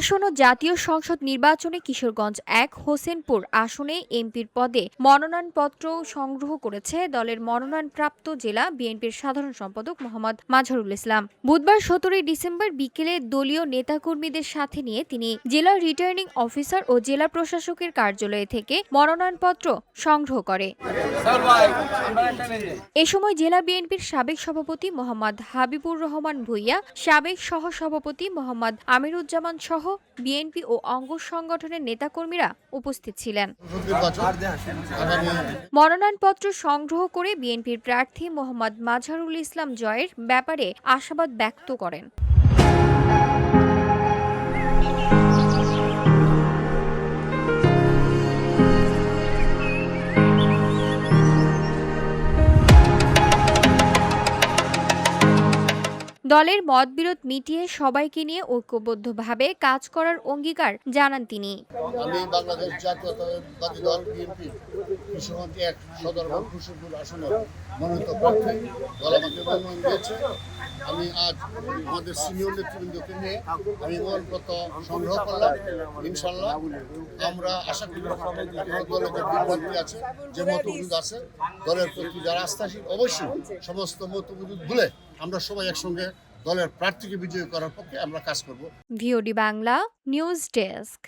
আসন্ন জাতীয় সংসদ নির্বাচনে কিশোরগঞ্জ ১ হোসেনপুর আসনে এমপির পদে মনোনয়নপত্র সংগ্রহ করেছে দলের মনোনয়নপ্রাপ্ত জেলা বিএনপির সাধারণ সম্পাদক মোহাম্মদ মাজহারুল ইসলাম। বুধবার ১৭ ডিসেম্বর বিকেলে দলীয় নেতাকর্মীদের সাথে নিয়ে তিনি জেলা রিটার্নিং অফিসার ও জেলা প্রশাসকের কার্যালয় থেকে মনোনয়নপত্র সংগ্রহ করে। এ সময় জেলা বিএনপির সাবেক সভাপতি মোহাম্মদ হাবিবুর রহমান ভূঁইয়া, সাবেক সহসভাপতি মোহাম্মদ আমিরুজ্জামান সহ বিএনপি ও অঙ্গ সংগঠনের নেতাকর্মীরা উপস্থিত ছিলেন। মনোনয়নপত্র সংগ্রহ করে বিএনপির প্রার্থী মোহাম্মদ মাজহারুল ইসলাম জয়ের ব্যাপারে আশাবাদ ব্যক্ত করেন। দলের মতবিরোধ মিটিয়ে সবাইকে নিয়ে ঐক্যবদ্ধভাবে কাজ করার অঙ্গীকার জানান তিনি। আমি বাংলাদেশ জাতীয়তাবাদী দল বিএনপি কিশোরগঞ্জ ১ সদর হোসেনপুর আসনে মনোনীত প্রার্থী। দল আমাকে মনোনয়ন দিয়েছে। আমি আজ আমাদের সিনিয়র নেতৃবৃন্দকে নিয়ে আমি মনোনয়নপত্র সংগ্রহ করলাম। ইনশাল্লাহ আমরা আশা করি দলের যে বিভ্রান্তি আছে, যে মতবিরোধ আছে, দলের প্রতি যারা আস্থাশীল অবশ্যই সমস্ত মতবিরোধ ভুলে আমরা সবাই একসঙ্গে দলের প্রার্থীকে বিজয়ী করার পক্ষে আমরা কাজ করব। VOD Bangla news desk.